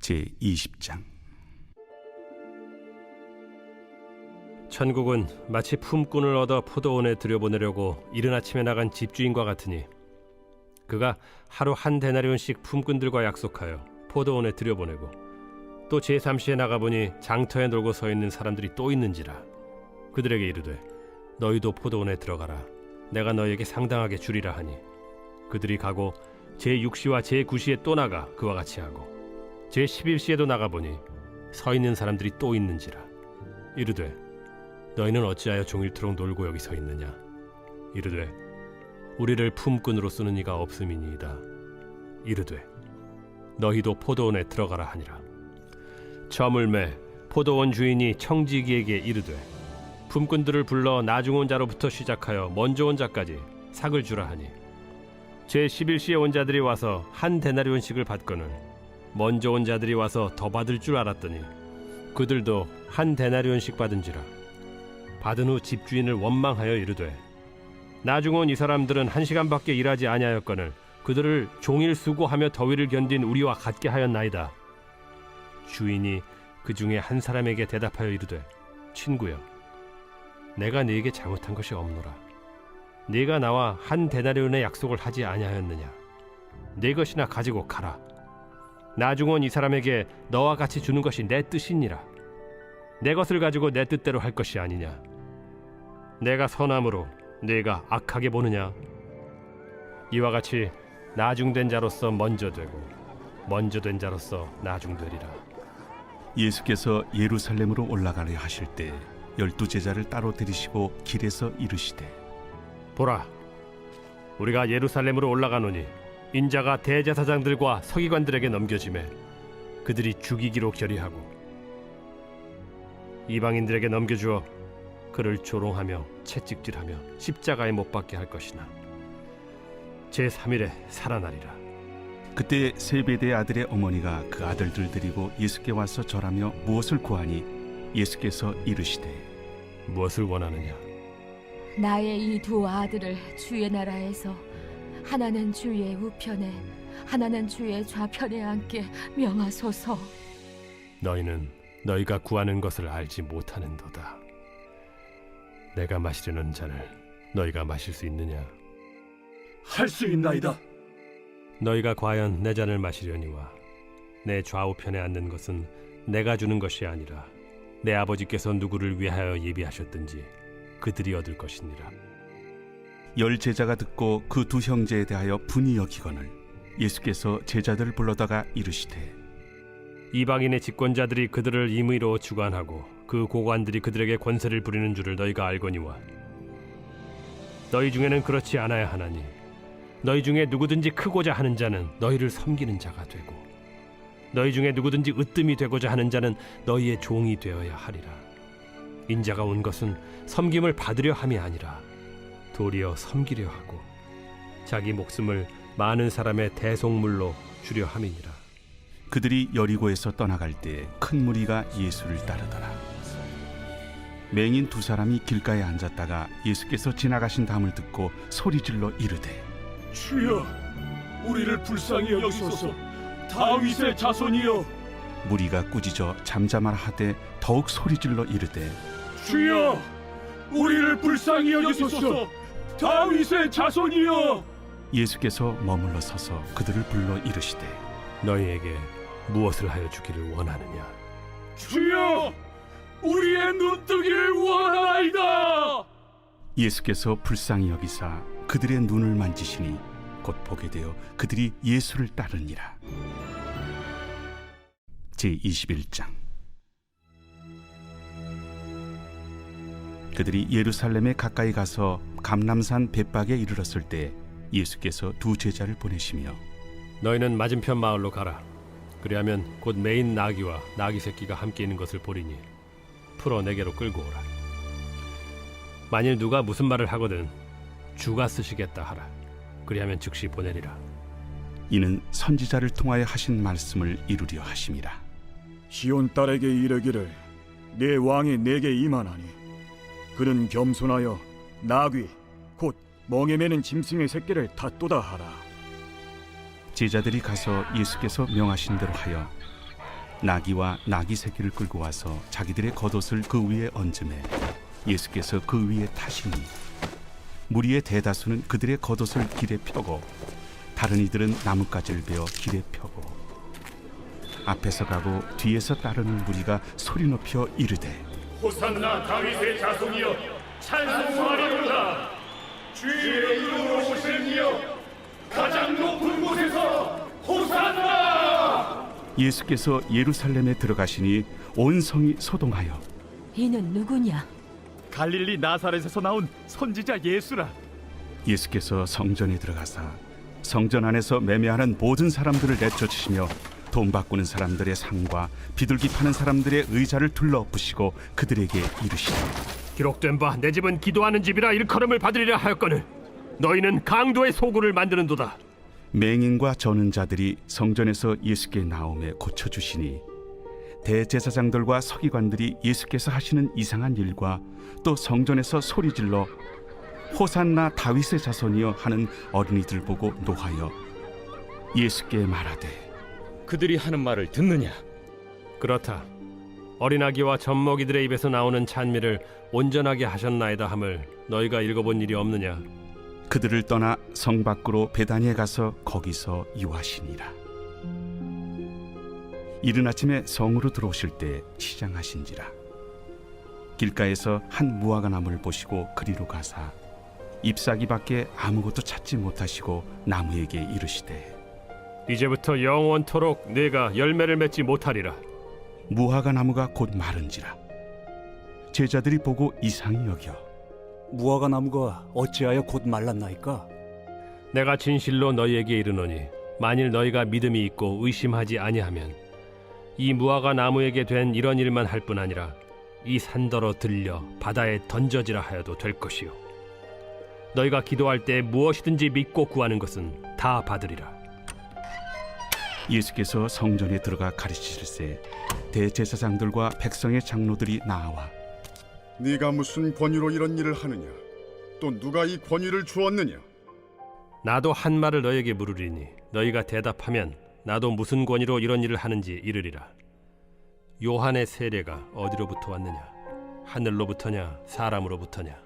제20장. 천국은 마치 품꾼을 얻어 포도원에 들여보내려고 이른 아침에 나간 집주인과 같으니 그가 하루 한 데나리온씩 품꾼들과 약속하여 포도원에 들여보내고 또 제3시에 나가보니 장터에 놀고 서 있는 사람들이 또 있는지라 그들에게 이르되 너희도 포도원에 들어가라 내가 너희에게 상당하게 주리라 하니 그들이 가고 제6시와 제9시에 또 나가 그와 같이 하고 제11시에도 나가보니 서 있는 사람들이 또 있는지라 이르되 너희는 어찌하여 종일토록 놀고 여기 서 있느냐 이르되 우리를 품꾼으로 쓰는 이가 없음이니이다 이르되 너희도 포도원에 들어가라 하니라. 저물매 포도원 주인이 청지기에게 이르되 품꾼들을 불러 나중 온 자로부터 시작하여 먼저 온 자까지 삭을 주라 하니 제11시에 온 자들이 와서 한 데나리온씩을 받거늘 먼저 온 자들이 와서 더 받을 줄 알았더니 그들도 한 데나리온씩 받은지라. 받은 후 집주인을 원망하여 이르되 나중 온 이 사람들은 1시간밖에 일하지 아니하였거늘 그들을 종일 수고하며 더위를 견딘 우리와 같게 하였나이다. 주인이 그 중에 한 사람에게 대답하여 이르되 친구여 내가 네게 잘못한 것이 없노라. 네가 나와 한 데나리온의 약속을 하지 아니하였느냐. 네 것이나 가지고 가라. 나중 온 이 사람에게 너와 같이 주는 것이 내 뜻이니라. 내 것을 가지고 내 뜻대로 할 것이 아니냐. 내가 선함으로 네가 악하게 보느냐. 이와 같이 나중된 자로서 먼저 되고 먼저 된 자로서 나중되리라. 예수께서 예루살렘으로 올라가려 하실 때 12 제자를 따로 들이시고 길에서 이르시되 보라 우리가 예루살렘으로 올라가노니 인자가 대제사장들과 서기관들에게 넘겨지매 그들이 죽이기로 결의하고 이방인들에게 넘겨주어 그를 조롱하며 채찍질하며 십자가에 못 박게 할 것이나 제3일에 살아나리라. 그때 세베대의 아들의 어머니가 그 아들들 데리고 예수께 와서 절하며 무엇을 구하니 예수께서 이르시되 무엇을 원하느냐. 나의 이 두 아들을 주의 나라에서 하나는 주의 우편에 하나는 주의 좌편에 앉게 명하소서. 너희는 너희가 구하는 것을 알지 못하는도다. 내가 마시려는 잔을 너희가 마실 수 있느냐. 할 수 있나이다. 너희가 과연 내 잔을 마시려니와 내 좌우편에 앉는 것은 내가 주는 것이 아니라 내 아버지께서 누구를 위하여 예비하셨든지 그들이 얻을 것이니라. 10 제자가 듣고 그 두 형제에 대하여 분이 여기거늘 예수께서 제자들을 불러다가 이르시되 이방인의 집권자들이 그들을 임의로 주관하고 그 고관들이 그들에게 권세를 부리는 줄을 너희가 알거니와 너희 중에는 그렇지 않아야 하나니 너희 중에 누구든지 크고자 하는 자는 너희를 섬기는 자가 되고 너희 중에 누구든지 으뜸이 되고자 하는 자는 너희의 종이 되어야 하리라. 인자가 온 것은 섬김을 받으려 함이 아니라 도리어 섬기려 하고 자기 목숨을 많은 사람의 대속물로 주려 함이니라. 그들이 여리고에서 떠나갈 때 큰 무리가 예수를 따르더라. 맹인 2 사람이 길가에 앉았다가 예수께서 지나가신 다음을 듣고 소리질러 이르되 주여, 우리를 불쌍히 여기소서. 다윗의 자손이여. 무리가 꾸짖어 잠잠하라 하되 더욱 소리질러 이르되 주여, 우리를 불쌍히 여기소서. 다윗의 자손이여. 예수께서 머물러 서서 그들을 불러 이르시되 너희에게 무엇을 하여 주기를 원하느냐. 주여, 우리의 눈뜨기를 원하나이다. 예수께서 불쌍히 여기사 그들의 눈을 만지시니 곧 보게 되어 그들이 예수를 따르니라. 제21장. 그들이 예루살렘에 가까이 가서 감람산 벳박에 이르렀을 때 예수께서 2 제자를 보내시며 너희는 맞은편 마을로 가라. 그리하면 곧 매인 나귀와 나귀 새끼가 함께 있는 것을 보리니 풀어 내게로 끌고 오라. 만일 누가 무슨 말을 하거든 주가 쓰시겠다 하라. 그리하면 즉시 보내리라. 이는 선지자를 통하여 하신 말씀을 이루려 하심이라. 시온 딸에게 이르기를 내 왕이 내게 임하나니 그는 겸손하여 나귀 곧 멍에 매는 짐승의 새끼를 탔도다 하라. 제자들이 가서 예수께서 명하신 대로 하여 나귀와 나귀 새끼를 끌고 와서 자기들의 겉옷을 그 위에 얹음에 예수께서 그 위에 타시니 무리의 대다수는 그들의 겉옷을 길에 펴고 다른 이들은 나뭇가지를 베어 길에 펴고 앞에서 가고 뒤에서 따르는 무리가 소리 높여 이르되 호산나 다윗의 자손이여 찬송하리로다. 주의 이름으로 오시는 이여 가장 높은 곳에서 호산나. 예수께서 예루살렘에 들어가시니 온 성이 소동하여 이는 누구냐? 갈릴리 나사렛에서 나온 선지자 예수라. 예수께서 성전에 들어가사 성전 안에서 매매하는 모든 사람들을 내쫓으시며 돈 바꾸는 사람들의 상과 비둘기 파는 사람들의 의자를 둘러부시고 그들에게 이르시되 기록된 바 내 집은 기도하는 집이라 일컬음을 받으리라 하였거늘 너희는 강도의 소굴을 만드는도다. 맹인과 저는 자들이 성전에서 예수께 나오매 고쳐주시니 대제사장들과 서기관들이 예수께서 하시는 이상한 일과 또 성전에서 소리질러 호산나 다윗의 자손이여 하는 어린이들 보고 노하여 예수께 말하되 그들이 하는 말을 듣느냐? 그렇다. 어린아기와 젖먹이들의 입에서 나오는 찬미를 온전하게 하셨나이다 함을 너희가 읽어본 일이 없느냐? 그들을 떠나 성 밖으로 베다니에 가서 거기서 유하시니라. 이른 아침에 성으로 들어오실 때 시장하신지라. 길가에서 한 무화과 나무를 보시고 그리로 가사 잎사귀 밖에 아무것도 찾지 못하시고 나무에게 이르시되 이제부터 영원토록 네가 열매를 맺지 못하리라. 무화과 나무가 곧 마른지라. 제자들이 보고 이상히 여겨 무화과 나무가 어찌하여 곧 말랐나이까? 내가 진실로 너희에게 이르노니 만일 너희가 믿음이 있고 의심하지 아니하면 이 무화과 나무에게 된 이런 일만 할 뿐 아니라 이 산더러 들려 바다에 던져지라 하여도 될 것이요 너희가 기도할 때 무엇이든지 믿고 구하는 것은 다 받으리라. 예수께서 성전에 들어가 가르치실세 대제사장들과 백성의 장로들이 나와 네가 무슨 권위로 이런 일을 하느냐? 또 누가 이 권위를 주었느냐? 나도 한 말을 너희에게 물으리니 너희가 대답하면 나도 무슨 권위로 이런 일을 하는지 이르리라. 요한의 세례가 어디로부터 왔느냐? 하늘로부터냐 사람으로부터냐?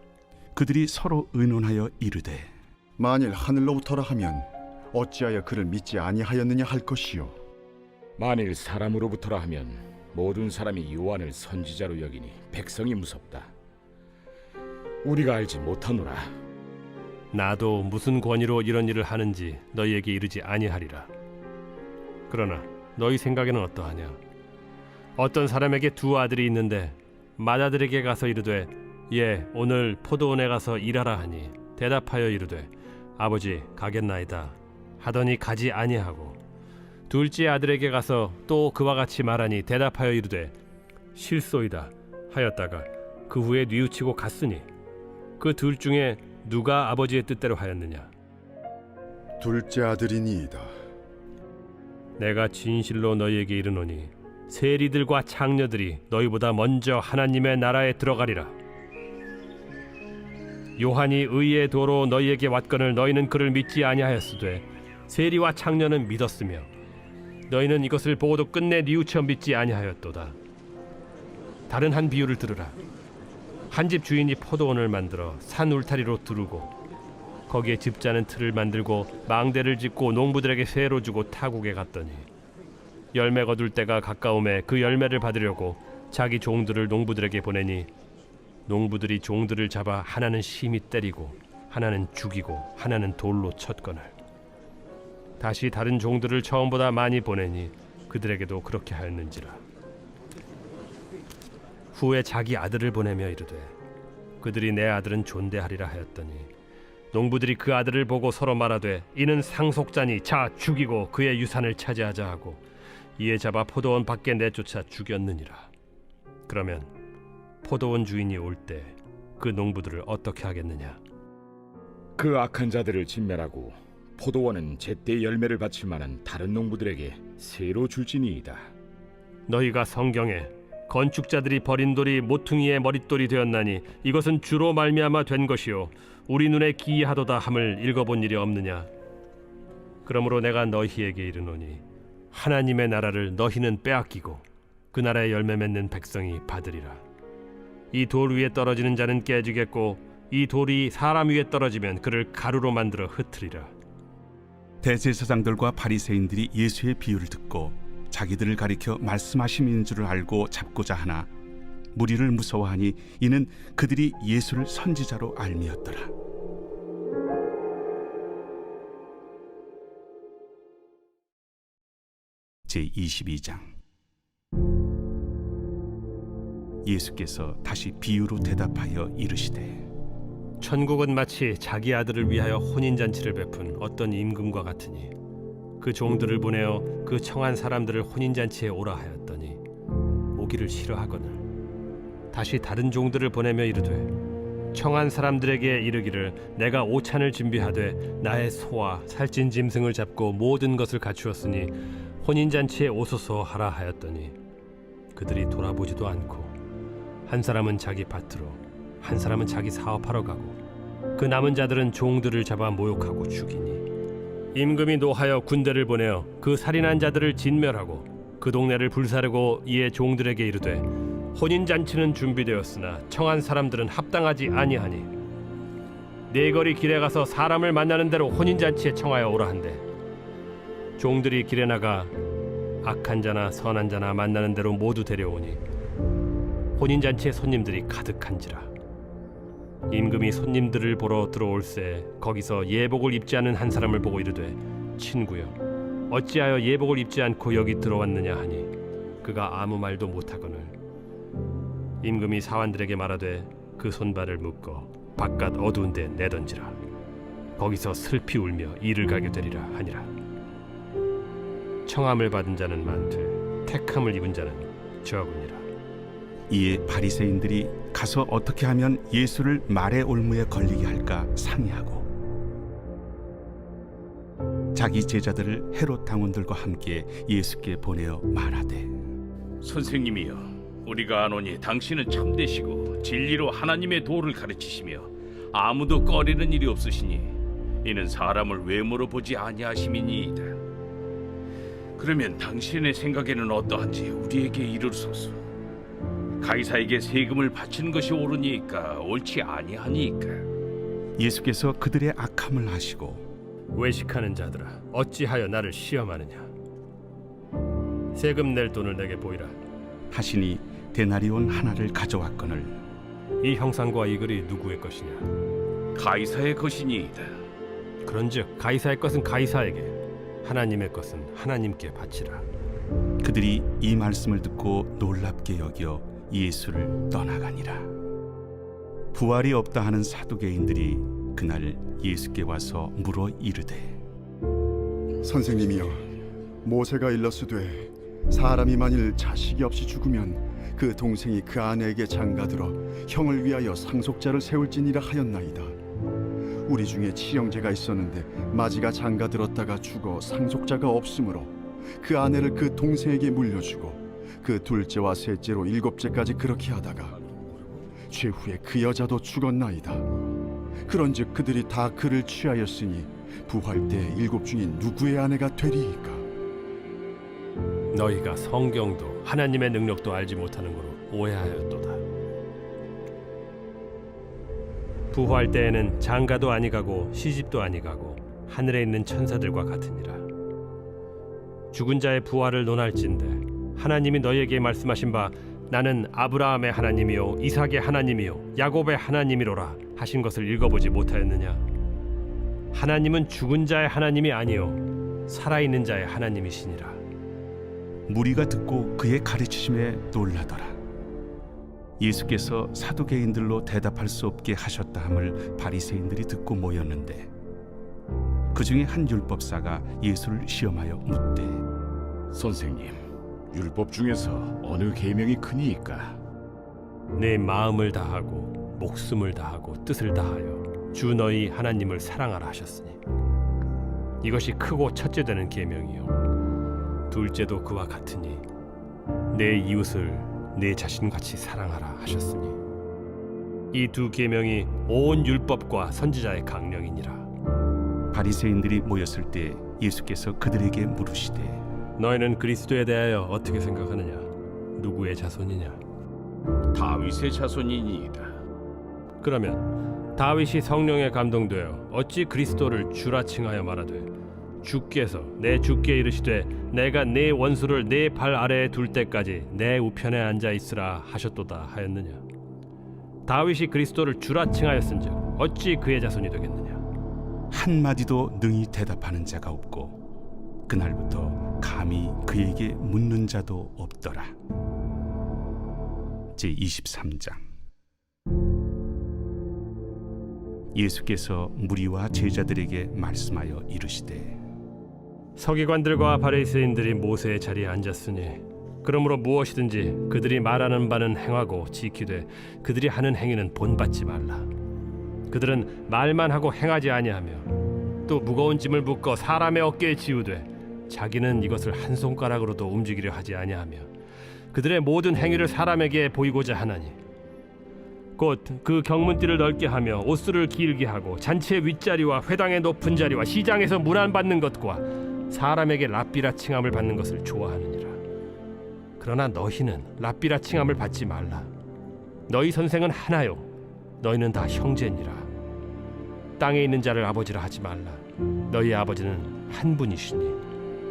그들이 서로 의논하여 이르되 만일 하늘로부터라 하면 어찌하여 그를 믿지 아니하였느냐 할 것이요. 만일 사람으로부터라 하면 모든 사람이 요한을 선지자로 여기니 백성이 무섭다. 우리가 알지 못하노라. 나도 무슨 권위로 이런 일을 하는지 너희에게 이르지 아니하리라. 그러나 너희 생각에는 어떠하냐? 어떤 사람에게 두 아들이 있는데 맏아들에게 가서 이르되 예 오늘 포도원에 가서 일하라 하니 대답하여 이르되 아버지 가겠나이다 하더니 가지 아니하고 둘째 아들에게 가서 또 그와 같이 말하니 대답하여 이르되 실소이다 하였다가 그 후에 뉘우치고 갔으니 그 둘 중에 누가 아버지의 뜻대로 하였느냐? 둘째 아들이니이다. 내가 진실로 너희에게 이르노니 세리들과 창녀들이 너희보다 먼저 하나님의 나라에 들어가리라. 요한이 의의 도로 너희에게 왔거늘 너희는 그를 믿지 아니하였으되 세리와 창녀는 믿었으며 너희는 이것을 보고도 끝내 뉘우쳐 믿지 아니하였도다. 다른 한 비유를 들으라. 한 집 주인이 포도원을 만들어 산 울타리로 두르고 거기에 집자는 틀을 만들고 망대를 짓고 농부들에게 세로 주고 타국에 갔더니 열매 거둘 때가 가까움에 그 열매를 받으려고 자기 종들을 농부들에게 보내니 농부들이 종들을 잡아 하나는 심히 때리고 하나는 죽이고 하나는 돌로 쳤거늘 다시 다른 종들을 처음보다 많이 보내니 그들에게도 그렇게 하였는지라. 후에 자기 아들을 보내며 이르되 그들이 내 아들은 존대하리라 하였더니 농부들이 그 아들을 보고 서로 말하되 이는 상속자니 자 죽이고 그의 유산을 차지하자 하고 이에 잡아 포도원 밖에 내쫓아 죽였느니라. 그러면 포도원 주인이 올 때 그 농부들을 어떻게 하겠느냐? 그 악한 자들을 진멸하고 포도원은 제때 열매를 바칠 만한 다른 농부들에게 새로 줄지니이다. 너희가 성경에 건축자들이 버린 돌이 모퉁이의 머릿돌이 되었나니 이것은 주로 말미암아 된 것이요 우리 눈에 기이하도다 함을 읽어본 일이 없느냐? 그러므로 내가 너희에게 이르노니 하나님의 나라를 너희는 빼앗기고 그 나라의 열매 맺는 백성이 받으리라. 이 돌 위에 떨어지는 자는 깨지겠고 이 돌이 사람 위에 떨어지면 그를 가루로 만들어 흩으리라. 대제사장들과 바리새인들이 예수의 비유를 듣고 자기들을 가리켜 말씀하심인 줄을 알고 잡고자 하나 무리를 무서워하니 이는 그들이 예수를 선지자로 알미었더라. 제22장. 예수께서 다시 비유로 대답하여 이르시되 천국은 마치 자기 아들을 위하여 혼인잔치를 베푼 어떤 임금과 같으니 그 종들을 보내어 그 청한 사람들을 혼인잔치에 오라 하였더니 오기를 싫어하거늘 다시 다른 종들을 보내며 이르되 청한 사람들에게 이르기를 내가 오찬을 준비하되 나의 소와 살찐 짐승을 잡고 모든 것을 갖추었으니 혼인잔치에 오소서 하라 하였더니 그들이 돌아보지도 않고 한 사람은 자기 밭으로 한 사람은 자기 사업하러 가고 그 남은 자들은 종들을 잡아 모욕하고 죽이니 임금이 노하여 군대를 보내어 그 살인한 자들을 진멸하고 그 동네를 불사르고 이에 종들에게 이르되 혼인잔치는 준비되었으나 청한 사람들은 합당하지 아니하니 네 거리 길에 가서 사람을 만나는 대로 혼인잔치에 청하여 오라 한대 종들이 길에 나가 악한 자나 선한 자나 만나는 대로 모두 데려오니 혼인잔치에 손님들이 가득한지라. 임금이 손님들을 보러 들어올새 거기서 예복을 입지 않은 한 사람을 보고 이르되 친구여 어찌하여 예복을 입지 않고 여기 들어왔느냐 하니 그가 아무 말도 못하거늘 임금이 사환들에게 말하되 그 손발을 묶어 바깥 어두운 데 내던지라. 거기서 슬피 울며 이를 가게 되리라 하니라. 청함을 받은 자는 많되 택함을 입은 자는 적으니라. 이에 바리새인들이 가서 어떻게 하면 예수를 말의 올무에 걸리게 할까 상의하고 자기 제자들을 헤롯 당원들과 함께 예수께 보내어 말하되 선생님이여 우리가 아노니 당신은 참되시고 진리로 하나님의 도를 가르치시며 아무도 꺼리는 일이 없으시니 이는 사람을 외모로 보지 아니하심이니이다. 그러면 당신의 생각에는 어떠한지 우리에게 이르소서. 가이사에게 세금을 바치는 것이 옳으니까 옳지 아니하니까. 예수께서 그들의 악함을 아시고 외식하는 자들아 어찌하여 나를 시험하느냐. 세금 낼 돈을 내게 보이라. 하시니 데나리온 하나를 가져왔거늘 이 형상과 이 글이 누구의 것이냐. 가이사의 것이니이다. 그런즉 가이사의 것은 가이사에게 하나님의 것은 하나님께 바치라. 그들이 이 말씀을 듣고 놀랍게 여겨 예수를 떠나가니라. 부활이 없다 하는 사두개인들이 그날 예수께 와서 물어 이르되 선생님이여 모세가 일렀으되 사람이 만일 자식이 없이 죽으면 그 동생이 그 아내에게 장가들어 형을 위하여 상속자를 세울지니라 하였나이다. 우리 중에 친형제가 있었는데 마지가 장가들었다가 죽어 상속자가 없으므로 그 아내를 그 동생에게 물려주고 그 둘째와 셋째로 일곱째까지 그렇게 하다가 최후에 그 여자도 죽었나이다. 그런즉 그들이 다 그를 취하였으니 부활 때 일곱 중에 누구의 아내가 되리이까? 너희가 성경도 하나님의 능력도 알지 못하는 거로 오해하였도다. 부활 때에는 장가도 아니가고 시집도 아니가고 하늘에 있는 천사들과 같으니라. 죽은 자의 부활을 논할진대 하나님이 너희에게 말씀하신 바 나는 아브라함의 하나님이요 이삭의 하나님이요 야곱의 하나님이로라 하신 것을 읽어보지 못하였느냐. 하나님은 죽은 자의 하나님이 아니요 살아있는 자의 하나님이시니라. 무리가 듣고 그의 가르치심에 놀라더라. 예수께서 사두개인들로 대답할 수 없게 하셨다 함을 바리새인들이 듣고 모였는데 그 중에 한 율법사가 예수를 시험하여 묻되 선생님, 율법 중에서 어느 계명이 크니이까? 내 마음을 다하고 목숨을 다하고 뜻을 다하여 주 너희 하나님을 사랑하라 하셨으니 이것이 크고 첫째 되는 계명이요 둘째도 그와 같으니 내 이웃을 내 자신같이 사랑하라 하셨으니 이 두 계명이 온 율법과 선지자의 강령이니라. 바리새인들이 모였을 때 예수께서 그들에게 물으시되 너희는 그리스도에 대하여 어떻게 생각하느냐? 누구의 자손이냐? 다윗의 자손이니이다. 그러면 다윗이 성령에 감동되어 어찌 그리스도를 주라 칭하여 말하되 주께서 내 주께 이르시되 내가 네 원수를 네 발 아래에 둘 때까지 내 우편에 앉아 있으라 하셨도다 하였느냐? 다윗이 그리스도를 주라 칭하였은즉 어찌 그의 자손이 되겠느냐? 한마디도 능히 대답하는 자가 없고 그날부터 감히 그에게 묻는 자도 없더라. 제23장. 예수께서 무리와 제자들에게 말씀하여 이르시되 서기관들과 바리새인들이 모세의 자리에 앉았으니 그러므로 무엇이든지 그들이 말하는 바는 행하고 지키되 그들이 하는 행위는 본받지 말라. 그들은 말만 하고 행하지 아니하며 또 무거운 짐을 묶어 사람의 어깨에 지우되 자기는 이것을 한 손가락으로도 움직이려 하지 아니하며 그들의 모든 행위를 사람에게 보이고자 하나니 곧 그 경문띠를 넓게 하며 옷수를 길게 하고 잔치의 윗자리와 회당의 높은 자리와 시장에서 문안받는 것과 사람에게 랍비라 칭함을 받는 것을 좋아하느니라. 그러나 너희는 랍비라 칭함을 받지 말라. 너희 선생은 하나요 너희는 다 형제니라. 땅에 있는 자를 아버지라 하지 말라. 너희 아버지는 한 분이시니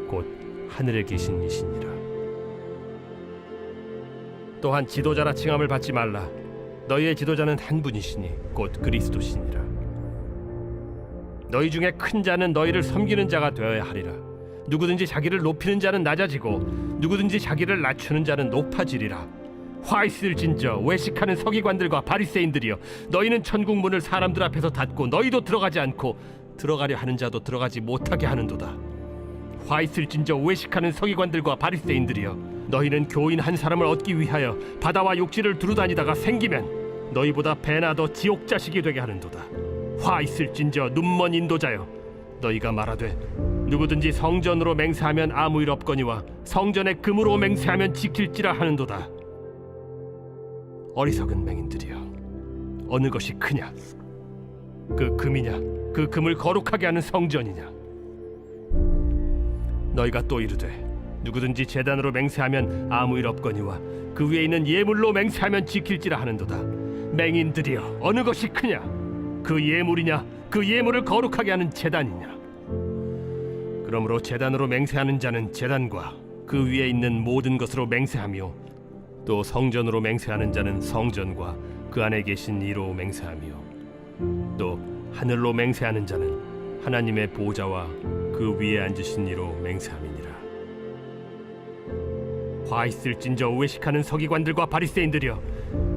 곧 하늘에 계신 이시니라. 또한 지도자라 칭함을 받지 말라. 너희의 지도자는 한 분이시니 곧 그리스도시니라. 너희 중에 큰 자는 너희를 섬기는 자가 되어야 하리라. 누구든지 자기를 높이는 자는 낮아지고 누구든지 자기를 낮추는 자는 높아지리라. 화 있을진저 외식하는 서기관들과 바리새인들이여, 너희는 천국 문을 사람들 앞에서 닫고 너희도 들어가지 않고 들어가려 하는 자도 들어가지 못하게 하는도다. 화 있을진저 외식하는 서기관들과 바리새인들이여, 너희는 교인 한 사람을 얻기 위하여 바다와 욕지를 두루다니다가 생기면 너희보다 배나 더 지옥 자식이 되게 하는도다. 화 있을진저 눈먼 인도자여, 너희가 말하되 누구든지 성전으로 맹세하면 아무 일 없거니와 성전에 금으로 맹세하면 지킬지라 하는도다. 어리석은 맹인들이여, 어느 것이 크냐? 그 금이냐? 그 금을 거룩하게 하는 성전이냐? 너희가 또 이르되 누구든지 제단으로 맹세하면 아무 일 없거니와 그 위에 있는 예물로 맹세하면 지킬지라 하는도다. 맹인들이여, 어느 것이 크냐? 그 예물이냐? 그 예물을 거룩하게 하는 제단이냐? 그러므로 제단으로 맹세하는 자는 제단과 그 위에 있는 모든 것으로 맹세하며 또 성전으로 맹세하는 자는 성전과 그 안에 계신 이로 맹세하며 또 하늘로 맹세하는 자는 하나님의 보좌와 그 위에 앉으신 이로 맹세함이니라. 화 있을진저 외식하는 서기관들과 바리새인들이여,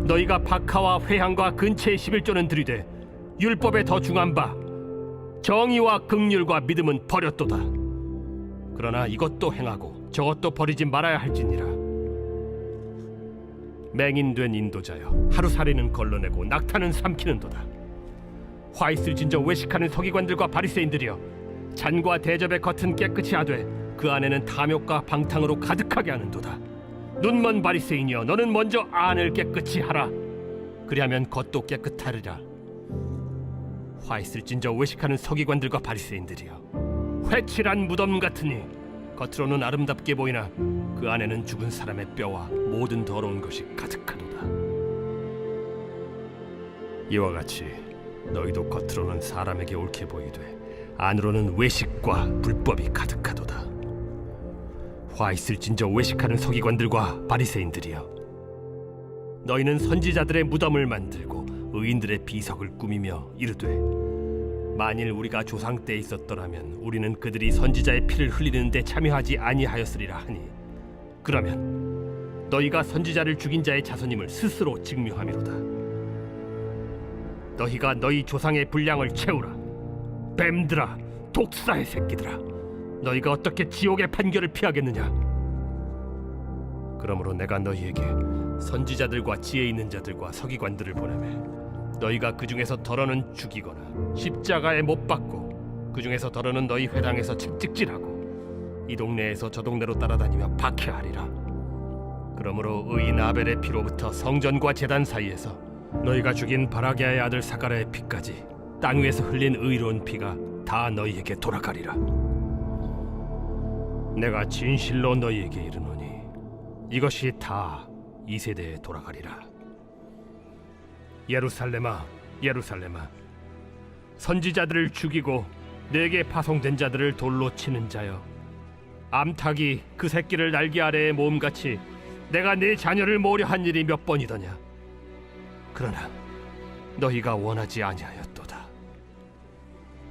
너희가 박하와 회향과 근체의 11조는 들이되 율법에 더 중한 바 정의와 긍휼과 믿음은 버렸도다. 그러나 이것도 행하고 저것도 버리지 말아야 할지니라. 맹인된 인도자여, 하루살이는 걸러내고 낙타는 삼키는도다. 화 있을진저 외식하는 서기관들과 바리새인들이여, 잔과 대접의 겉은 깨끗이 하되 그 안에는 탐욕과 방탕으로 가득하게 하는도다. 눈먼 바리새인이여, 너는 먼저 안을 깨끗이 하라. 그리하면 겉도 깨끗하리라. 화 있을진저 외식하는 서기관들과 바리새인들이여, 회칠한 무덤 같으니 겉으로는 아름답게 보이나 그 안에는 죽은 사람의 뼈와 모든 더러운 것이 가득하도다. 이와 같이 너희도 겉으로는 사람에게 옳게 보이되 안으로는 외식과 불법이 가득하도다. 화 있을진저 외식하는 서기관들과 바리새인들이여, 너희는 선지자들의 무덤을 만들고 의인들의 비석을 꾸미며 이르되 만일 우리가 조상 때에 있었더라면 우리는 그들이 선지자의 피를 흘리는 데 참여하지 아니하였으리라 하니, 그러면 너희가 선지자를 죽인 자의 자손임을 스스로 증명함이로다. 너희가 너희 조상의 분량을 채우라. 뱀들아, 독사의 새끼들아, 너희가 어떻게 지옥의 판결을 피하겠느냐? 그러므로 내가 너희에게 선지자들과 지혜 있는 자들과 서기관들을 보내매 너희가 그 중에서 덜어는 죽이거나 십자가에 못 박고 그 중에서 덜어는 너희 회당에서 책찍질하고 이 동네에서 저 동네로 따라다니며 박해하리라. 그러므로 의인 아벨의 피로부터 성전과 제단 사이에서 너희가 죽인 바라게아의 아들 사가랴의 피까지 땅 위에서 흘린 의로운 피가 다 너희에게 돌아가리라. 내가 진실로 너희에게 이르노니 이것이 다 이 세대에 돌아가리라. 예루살렘아, 예루살렘아, 선지자들을 죽이고 내게 파송된 자들을 돌로 치는 자여, 암탉이 그 새끼를 날개 아래에 모음같이 내가 네 자녀를 모으려 한 일이 몇 번이더냐. 그러나 너희가 원하지 아니하였도다.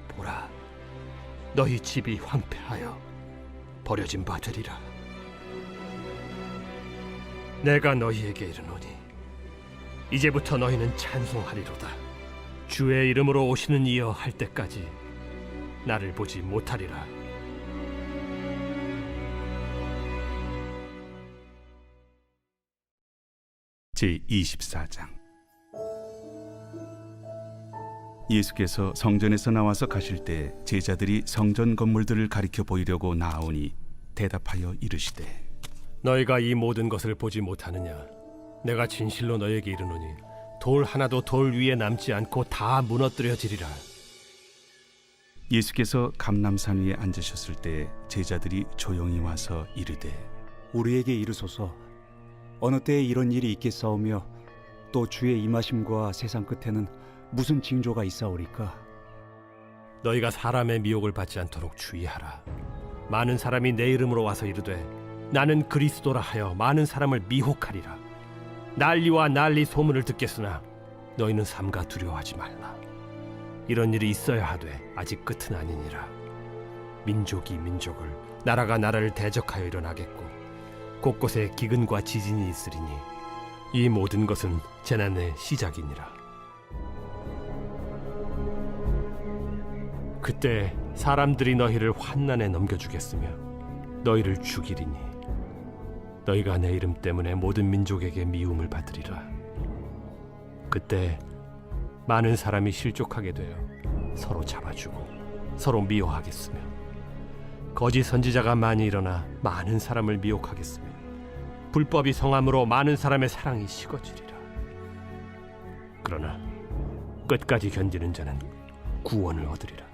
보라, 너희 집이 황폐하여 버려진 바 되리라. 내가 너희에게 이르노니 이제부터 너희는 찬송하리로다. 주의 이름으로 오시는 이여 할 때까지 나를 보지 못하리라. 제24장. 예수께서 성전에서 나와서 가실 때 제자들이 성전 건물들을 가리켜 보이려고 나아오니 대답하여 이르시되, 너희가 이 모든 것을 보지 못하느냐? 내가 진실로 너희에게 이르노니 돌 하나도 돌 위에 남지 않고 다 무너뜨려지리라. 예수께서 감람산 위에 앉으셨을 때 제자들이 조용히 와서 이르되, 우리에게 이르소서, 어느 때에 이런 일이 있겠사오며 또 주의 임하심과 세상 끝에는 무슨 징조가 있사오리까? 너희가 사람의 미혹을 받지 않도록 주의하라. 많은 사람이 내 이름으로 와서 이르되 나는 그리스도라 하여 많은 사람을 미혹하리라. 난리와 난리 소문을 듣겠으나 너희는 삼가 두려워하지 말라. 이런 일이 있어야 하되 아직 끝은 아니니라. 민족이 민족을, 나라가 나라를 대적하여 일어나겠고 곳곳에 기근과 지진이 있으리니 이 모든 것은 재난의 시작이니라. 그때 사람들이 너희를 환난에 넘겨주겠으며 너희를 죽이리니 너희가 내 이름 때문에 모든 민족에게 미움을 받으리라. 그때 많은 사람이 실족하게 되어 서로 잡아주고 서로 미워하겠으며 거짓 선지자가 많이 일어나 많은 사람을 미혹하겠으며 불법이 성함으로 많은 사람의 사랑이 식어지리라. 그러나 끝까지 견디는 자는 구원을 얻으리라.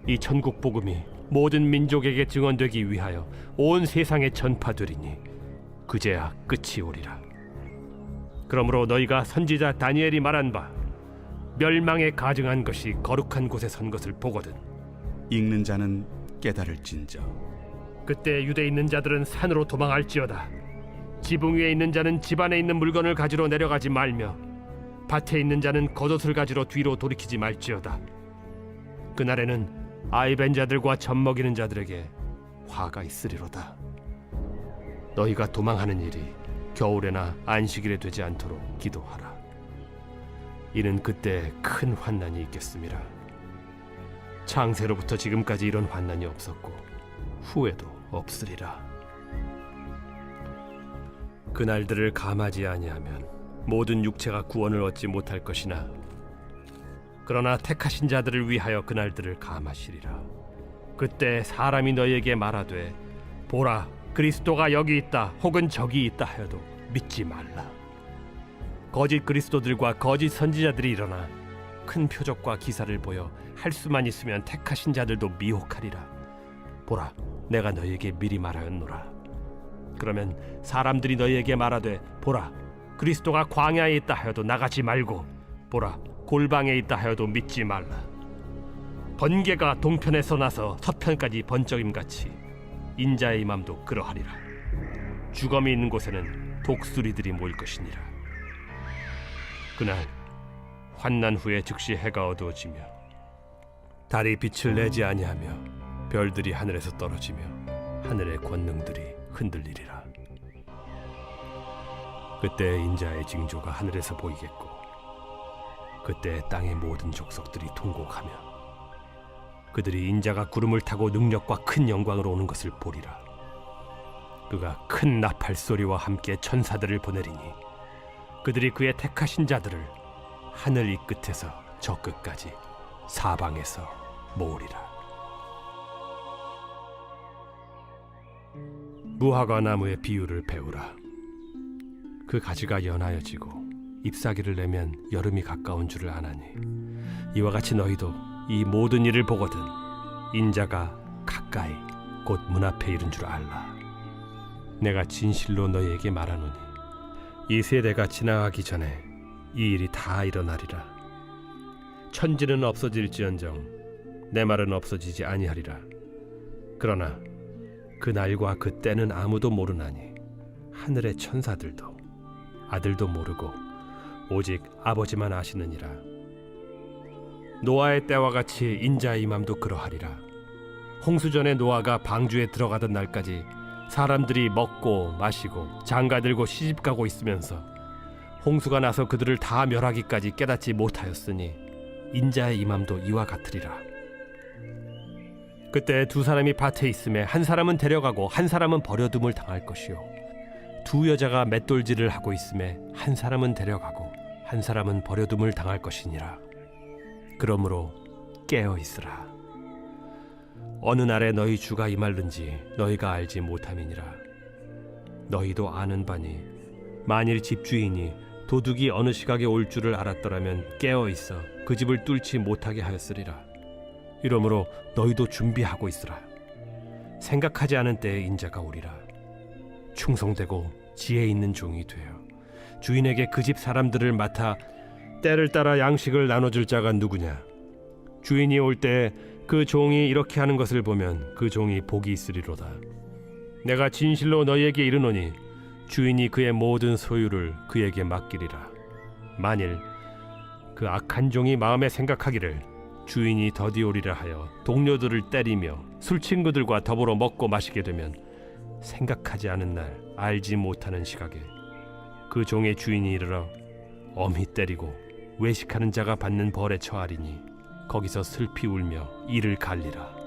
이 천국 복음이 모든 민족에게 증언되기 위하여 온 세상에 전파되리니 그제야 끝이 오리라. 그러므로 너희가 선지자 다니엘이 말한 바 멸망에 가증한 것이 거룩한 곳에 선 것을 보거든. 읽는 자는 깨달을진저. 그때 유대에 있는 자들은 산으로 도망할지어다. 지붕 위에 있는 자는 집 안에 있는 물건을 가지러 내려가지 말며 밭에 있는 자는 겉옷을 가지러 뒤로 돌이키지 말지어다. 그날에는 아이 벤 자들과 젖 먹이는 자들에게 화가 있으리로다. 너희가 도망하는 일이 겨울에나 안식일에 되지 않도록 기도하라. 이는 그때 큰 환난이 있겠음이라. 창세로부터 지금까지 이런 환난이 없었고 후에도 없으리라. 그날들을 감하지 아니하면 모든 육체가 구원을 얻지 못할 것이나 그러나 택하신 자들을 위하여 그날들을 감하시리라. 그때 사람이 너희에게 말하되 보라, 그리스도가 여기 있다 혹은 저기 있다 하여도 믿지 말라. 거짓 그리스도들과 거짓 선지자들이 일어나 큰 표적과 기사를 보여 할 수만 있으면 택하신 자들도 미혹하리라. 보라, 내가 너희에게 미리 말하였노라. 그러면 사람들이 너희에게 말하되 보라, 그리스도가 광야에 있다 하여도 나가지 말고 보라, 골방에 있다 하여도 믿지 말라. 번개가 동편에서 나서 서편까지 번쩍임같이 인자의 임함도 그러하리라. 주검이 있는 곳에는 독수리들이 모일 것이니라. 그날 환난 후에 즉시 해가 어두워지며 달이 빛을 내지 아니하며 별들이 하늘에서 떨어지며 하늘의 권능들이 흔들리리라. 그때 인자의 징조가 하늘에서 보이겠고 그때 땅의 모든 족속들이 통곡하며 그들이 인자가 구름을 타고 능력과 큰 영광으로 오는 것을 보리라. 그가 큰 나팔 소리와 함께 천사들을 보내리니 그들이 그의 택하신 자들을 하늘 이 끝에서 저 끝까지 사방에서 모으리라. 무화과 나무의 비유를 배우라. 그 가지가 연하여지고 잎사귀를 내면 여름이 가까운 줄을 아나니 이와 같이 너희도 이 모든 일을 보거든 인자가 가까이 곧 문 앞에 이른 줄 알라. 내가 진실로 너희에게 말하노니 이 세대가 지나가기 전에 이 일이 다 일어나리라. 천지는 없어질지언정 내 말은 없어지지 아니하리라. 그러나 그 날과 그 때는 아무도 모르나니 하늘의 천사들도 아들도 모르고 오직 아버지만 아시느니라. 노아의 때와 같이 인자의 임함도 그러하리라. 홍수전에 노아가 방주에 들어가던 날까지 사람들이 먹고 마시고 장가들고 시집가고 있으면서 홍수가 나서 그들을 다 멸하기까지 깨닫지 못하였으니 인자의 임함도 이와 같으리라. 그때 두 사람이 밭에 있음에 한 사람은 데려가고 한 사람은 버려둠을 당할 것이요 두 여자가 맷돌질을 하고 있음에 한 사람은 데려가고 한 사람은 버려둠을 당할 것이니라. 그러므로 깨어 있으라. 어느 날에 너희 주가 임할는지 너희가 알지 못함이니라. 너희도 아는 바니 만일 집주인이 도둑이 어느 시각에 올 줄을 알았더라면 깨어 있어 그 집을 뚫지 못하게 하였으리라. 이러므로 너희도 준비하고 있으라. 생각하지 않은 때에 인자가 오리라. 충성되고 지혜 있는 종이 되어 주인에게 그 집 사람들을 맡아 때를 따라 양식을 나눠줄 자가 누구냐? 주인이 올 때 그 종이 이렇게 하는 것을 보면 그 종이 복이 있으리로다. 내가 진실로 너희에게 이르노니 주인이 그의 모든 소유를 그에게 맡기리라. 만일 그 악한 종이 마음에 생각하기를 주인이 더디 오리라 하여 동료들을 때리며 술 친구들과 더불어 먹고 마시게 되면 생각하지 않은 날 알지 못하는 시각에 그 종의 주인이 이르러 엄히 때리고 외식하는 자가 받는 벌에 처하리니 거기서 슬피 울며 이를 갈리라.